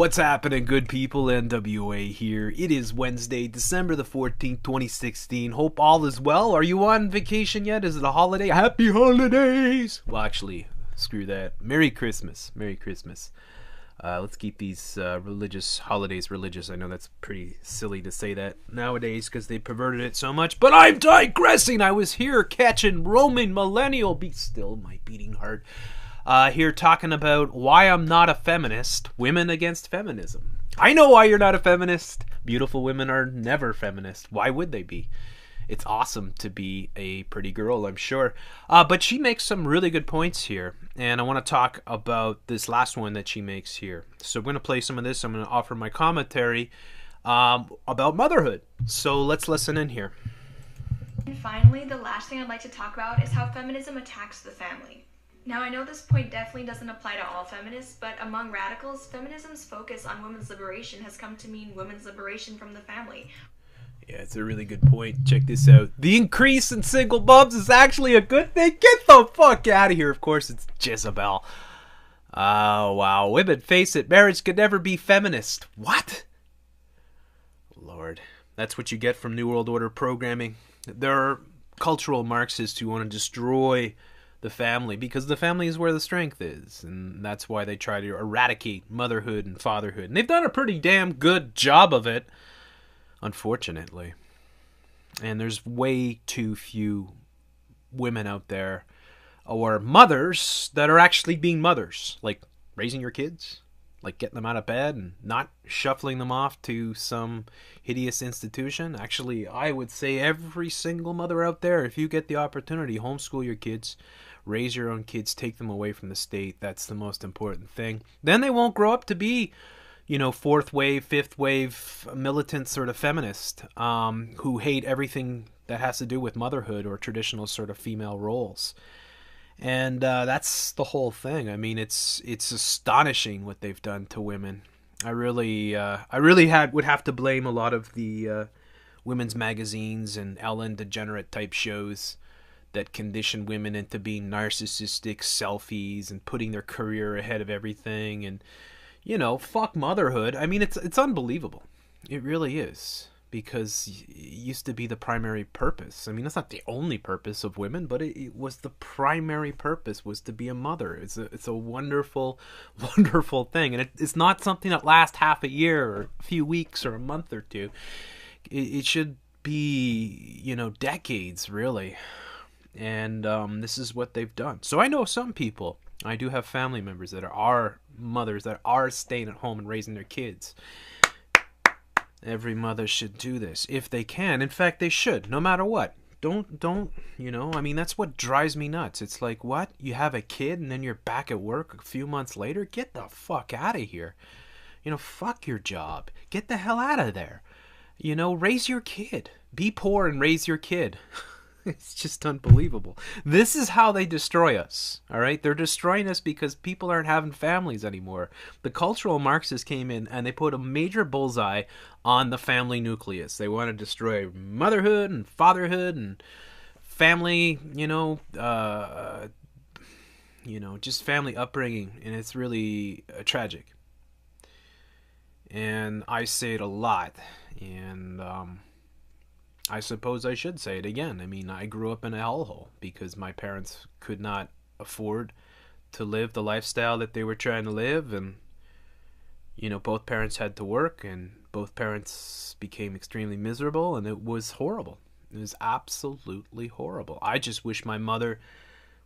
What's happening, good people? NWA here. It is Wednesday, December the 14th, 2016. Hope all is well. Are you on vacation yet? Is it a holiday? Happy holidays! Well, actually, screw that. Merry Christmas. Merry Christmas. Let's keep these religious holidays religious. I know that's pretty silly to say that nowadays because they perverted it so much, but I'm digressing. I was here catching Roman millennial. Be still, my beating heart. Here talking about why I'm not a feminist. Women against feminism. I know why you're not a feminist. Beautiful women are never feminist. Why would they be? It's awesome to be a pretty girl, I'm sure. But she makes some really good points here. And I want to talk about this last one that she makes here. So I'm going to play some of this. I'm going to offer my commentary about motherhood. So let's listen in here. And finally, the last thing I'd like to talk about is how feminism attacks the family. Now, I know this point definitely doesn't apply to all feminists, but among radicals, feminism's focus on women's liberation has come to mean women's liberation from the family. Yeah, it's a really good point. Check this out. The increase in single moms is actually a good thing. Get the fuck out of here. Of course, it's Jezebel. Oh, wow. Women, face it, marriage could never be feminist. What? Lord. That's what you get from New World Order programming. There are cultural Marxists who want to destroy the family because the family is where the strength is, and that's why they try to eradicate motherhood and fatherhood, and they've done a pretty damn good job of it, unfortunately. And there's way too few women out there or mothers that are actually being mothers, like raising your kids, like getting them out of bed and not shuffling them off to some hideous institution. Actually, I would say every single mother out there, if you get the opportunity, homeschool your kids, raise your own kids, take them away from the state. That's the most important thing. Then they won't grow up to be, fourth wave, fifth wave, militant sort of feminist who hate everything that has to do with motherhood or traditional sort of female roles. And that's the whole thing. I mean, it's astonishing what they've done to women. I really would have to blame a lot of the women's magazines and Ellen DeGenerate type shows that condition women into being narcissistic selfies and putting their career ahead of everything. And, fuck motherhood. I mean, it's unbelievable. It really is. Because it used to be the primary purpose. I mean, it's not the only purpose of women, but it was the primary purpose was to be a mother. It's a wonderful, wonderful thing. And it's not something that lasts half a year or a few weeks or a month or two. It should be, decades, really. And this is what they've done. So I know some people. I do have family members that are mothers that are staying at home and raising their kids. Every mother should do this if they can. In fact, they should, no matter what. Don't, I mean, that's what drives me nuts. It's like, what? You have a kid and then you're back at work a few months later? Get the fuck out of here. Fuck your job. Get the hell out of there. Raise your kid. Be poor and raise your kid. It's just unbelievable. This is how they destroy us, all right? They're destroying us because people aren't having families anymore. The cultural Marxists came in and they put a major bullseye on the family nucleus. They want to destroy motherhood and fatherhood and family, just family upbringing, and it's really tragic. And I say it a lot, and I suppose I should say it again. I mean, I grew up in a hellhole because my parents could not afford to live the lifestyle that they were trying to live. And, both parents had to work and both parents became extremely miserable, and it was horrible. It was absolutely horrible. I just wish my mother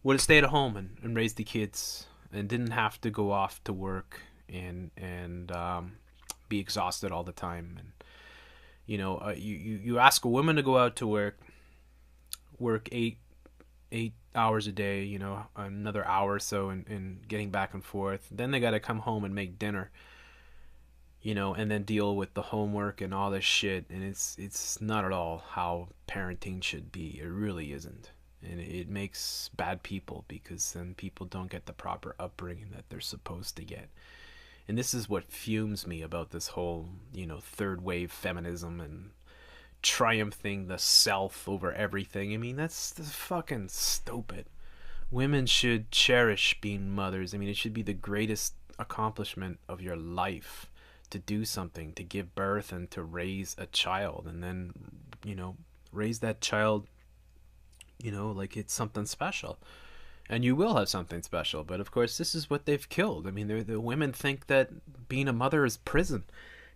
would have stayed at home and raised the kids and didn't have to go off to work and be exhausted all the time. And, you ask a woman to go out to work 8 hours a day, another hour or so and getting back and forth. Then they got to come home and make dinner, and then deal with the homework and all this shit. And it's not at all how parenting should be. It really isn't. And it makes bad people because then people don't get the proper upbringing that they're supposed to get. And this is what fumes me about this whole, third wave feminism and triumphing the self over everything. I mean, that's fucking stupid. Women should cherish being mothers. I mean, it should be the greatest accomplishment of your life. to do something, to give birth and to raise a child, and then, you know, raise that child, you know, like it's something special. And you will have something special, but of course this is what they've killed. I mean, the women think that being a mother is prison.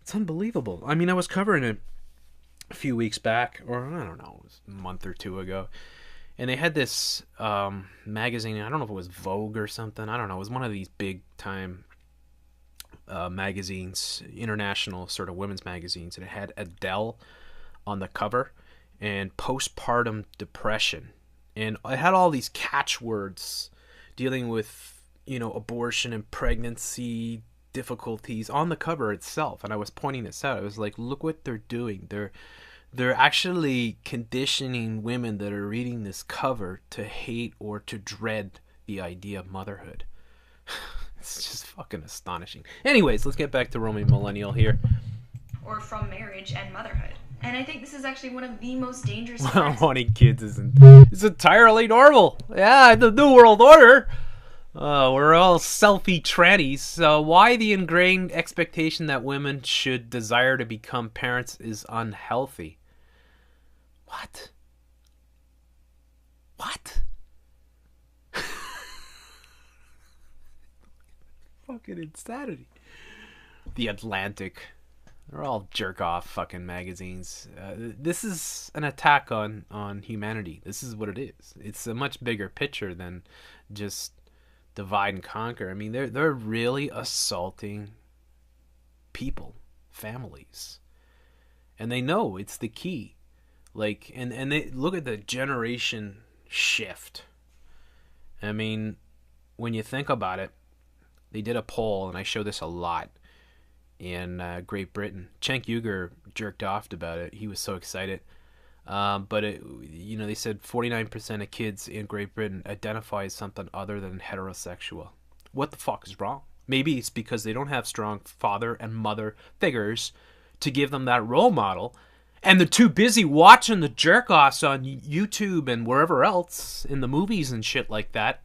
It's unbelievable. I mean, I was covering it a few weeks back, or I don't know, it was a month or two ago, and they had this magazine. I don't know if it was Vogue or something. I don't know. It was one of these big time magazines, international sort of women's magazines, and it had Adele on the cover and postpartum depression, and it had all these catchwords dealing with, you know, abortion and pregnancy difficulties on the cover itself. And I was pointing this out. I was like, look what they're doing. They're actually conditioning women that are reading this cover to hate or to dread the idea of motherhood. It's just fucking astonishing. Anyways, let's get back to Roman Millennial here. Or from marriage and motherhood. And I think this is actually one of the most dangerous wanting kids is entirely normal. Yeah, the New World Order. We're all selfie trannies. Why the ingrained expectation that women should desire to become parents is unhealthy? What? Fucking insanity. The Atlantic. They're all jerk-off fucking magazines. This is an attack on humanity. This is what it is. It's a much bigger picture than just divide and conquer. I mean, they're really assaulting people, families. And they know it's the key. Like, and they look at the generation shift. I mean, when you think about it, they did a poll, and I show this a lot, in Great Britain. Cenk Uygur jerked off about it. He was so excited. But you know, they said 49% of kids in Great Britain identify as something other than heterosexual. What the fuck is wrong? Maybe it's because they don't have strong father and mother figures to give them that role model, and they're too busy watching the jerk-offs on YouTube and wherever else, in the movies and shit like that.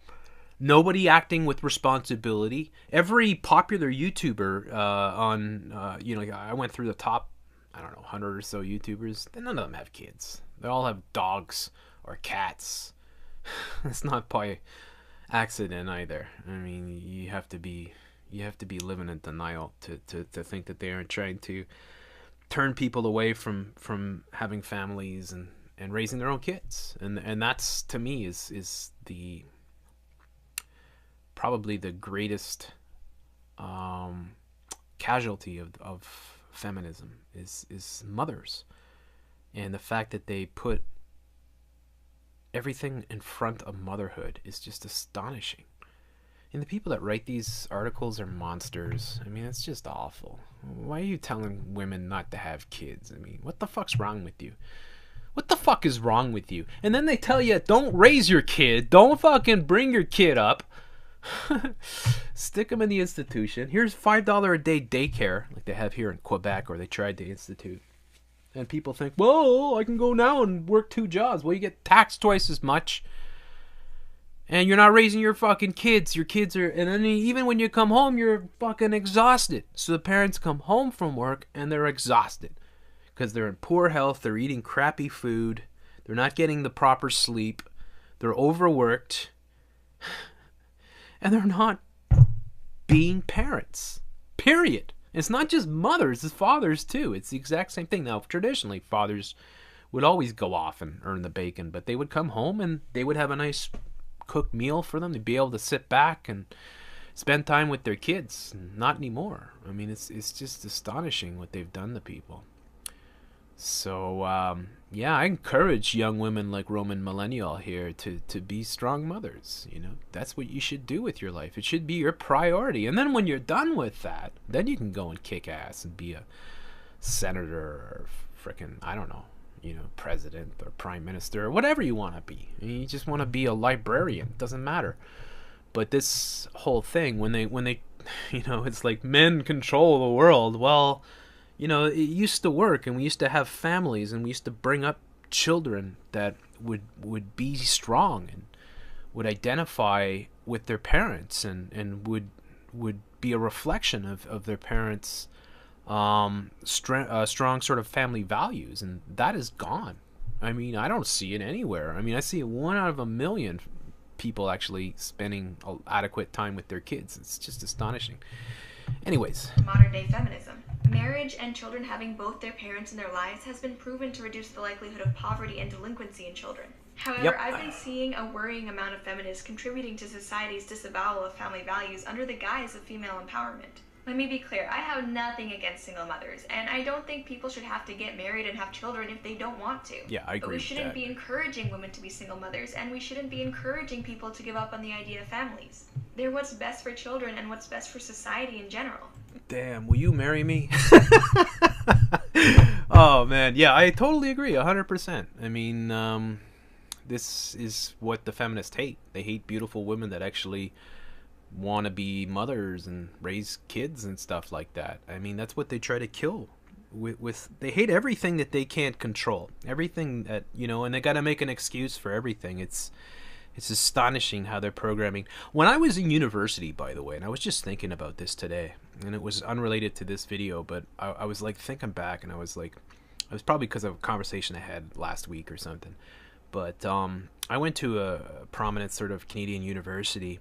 Nobody acting with responsibility. Every popular YouTuber you know, I went through the top, I don't know, 100 or so YouTubers. None of them have kids. They all have dogs or cats. It's not by accident either. I mean, you have to be living in denial to think that they aren't trying to turn people away from having families and raising their own kids. And that's, to me, is the probably the greatest casualty of feminism is mothers, and the fact that they put everything in front of motherhood is just astonishing. And the people that write these articles are monsters. I mean, it's just awful. Why are you telling women not to have kids? I mean, what the fuck's wrong with you? What the fuck is wrong with you? And then they tell you, don't raise your kid, don't fucking bring your kid up. Stick them in the institution. Here's $5 a day daycare, like they have here in Quebec, or they tried to institute. And people think, well, I can go now and work 2 jobs. Well, you get taxed twice as much, and you're not raising your fucking kids. Your kids are, and then even when you come home, you're fucking exhausted. So the parents come home from work and they're exhausted because they're in poor health. They're eating crappy food. They're not getting the proper sleep. They're overworked. And they're not being parents. Period. It's not just mothers, it's fathers too. It's the exact same thing. Now, traditionally, fathers would always go off and earn the bacon, but they would come home and they would have a nice cooked meal for them. They'd be able to sit back and spend time with their kids. Not anymore. I mean, it's just astonishing what they've done to people. So, yeah, I encourage young women like Roman Millennial here to be strong mothers. You know, that's what you should do with your life. It should be your priority. And then when you're done with that, then you can go and kick ass and be a senator or frickin', I don't know, you know, president or prime minister or whatever you want to be. You just want to be a librarian. It doesn't matter. But this whole thing, when they, you know, it's like men control the world. Well, you know, it used to work, and we used to have families, and we used to bring up children that would be strong and would identify with their parents and would be a reflection of their parents' strong sort of family values, and that is gone. I mean, I don't see it anywhere. I mean, I see it 1 out of a million people actually spending adequate time with their kids. It's just astonishing. Anyways. Modern day feminism. Marriage and children having both their parents in their lives has been proven to reduce the likelihood of poverty and delinquency in children. However, I've been seeing a worrying amount of feminists contributing to society's disavowal of family values under the guise of female empowerment. Let me be clear, I have nothing against single mothers, and I don't think people should have to get married and have children if they don't want to. Yeah, I agree. But we shouldn't be encouraging women to be single mothers, and we shouldn't be encouraging people to give up on the idea of families. They're what's best for children and what's best for society in general. Damn, will you marry me? Oh, man. Yeah, I totally agree, 100%. I mean, this is what the feminists hate. They hate beautiful women that actually want to be mothers and raise kids and stuff like that. I mean, that's what they try to kill with they hate everything that they can't control, everything that, you know, and they got to make an excuse for everything. It's astonishing how they're programming. When I was in university, by the way, and I was just thinking about this today, and it was unrelated to this video, but I was like thinking back, and I was like, it was probably because of a conversation I had last week or something, but I went to a prominent sort of Canadian university.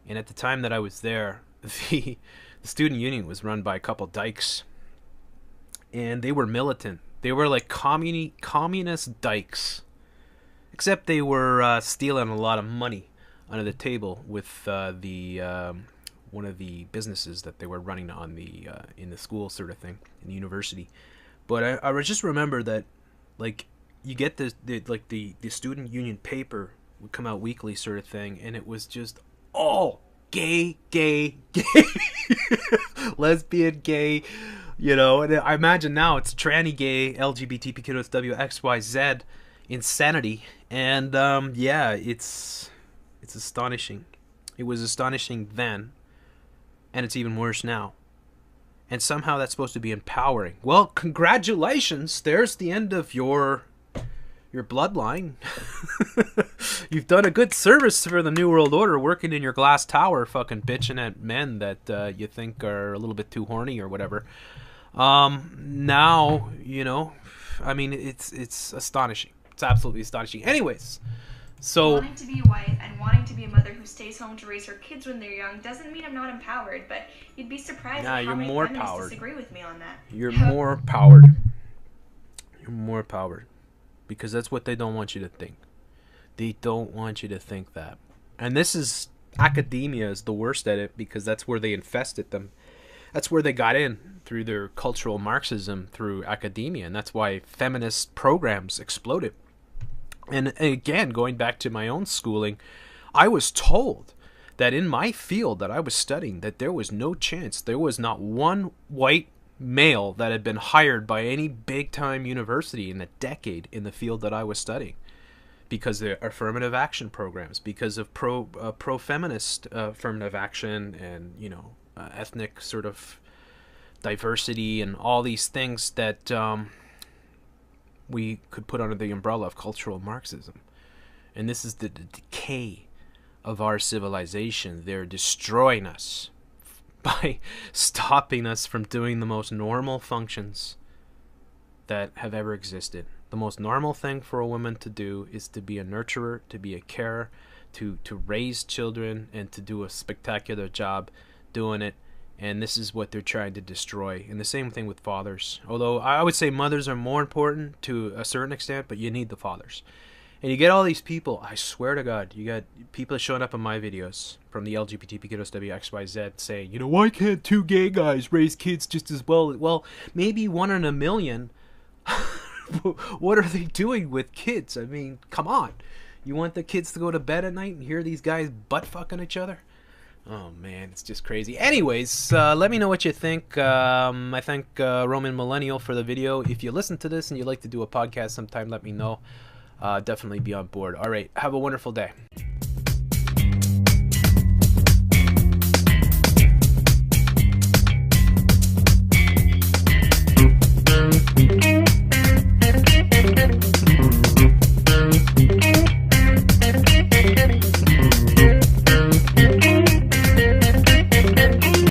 And at the time that I was there, the student union was run by a couple dykes. And they were militant. They were like communist dykes. Except they were stealing a lot of money under the table with one of the businesses that they were running on in the school sort of thing, in the university. But I just remember that, like, you get the student union paper would come out weekly sort of thing, and it was just gay, lesbian, gay, you know. And I imagine now it's tranny, gay, LGBTQ, XYZ insanity. And yeah, it's astonishing. It was astonishing then, and it's even worse now. And somehow that's supposed to be empowering. Well, congratulations. There's the end of your bloodline. You've done a good service for the New World Order, working in your glass tower, fucking bitching at men that you think are a little bit too horny or whatever. Now, you know, I mean, it's astonishing. It's absolutely astonishing. Anyways, so wanting to be a wife and wanting to be a mother who stays home to raise her kids when they're young doesn't mean I'm not empowered, but you'd be surprised at how many feminists disagree with me on that. You're more powered. You're more powered. Because that's what they don't want you to think. They don't want you to think that. And this is, academia is the worst at it, because that's where they infested them. That's where they got in, through their cultural Marxism, through academia. And that's why feminist programs exploded. And again, going back to my own schooling, I was told that in my field that I was studying, that there was no chance, there was not one white male that had been hired by any big-time university in a decade in the field that I was studying, because of affirmative action programs, because of pro-feminist affirmative action, and, you know, ethnic sort of diversity, and all these things that we could put under the umbrella of cultural Marxism. And this is the decay of our civilization. They're destroying us by stopping us from doing the most normal functions that have ever existed. The most normal thing for a woman to do is to be a nurturer, to be a carer, to raise children, and to do a spectacular job doing it. And this is what they're trying to destroy. And the same thing with fathers. Although I would say mothers are more important to a certain extent, but you need the fathers. And you get all these people, I swear to God, you got people showing up in my videos from the LGBTQXYZ saying, you know, why can't two gay guys raise kids just as well? Well, maybe 1 in a million. What are they doing with kids? I mean, come on. You want the kids to go to bed at night and hear these guys butt fucking each other? Oh, man, it's just crazy. Anyways, let me know what you think. I thank Roman Millennial for the video. If you listen to this and you'd like to do a podcast sometime, let me know. Definitely be on board. All right, have a wonderful day.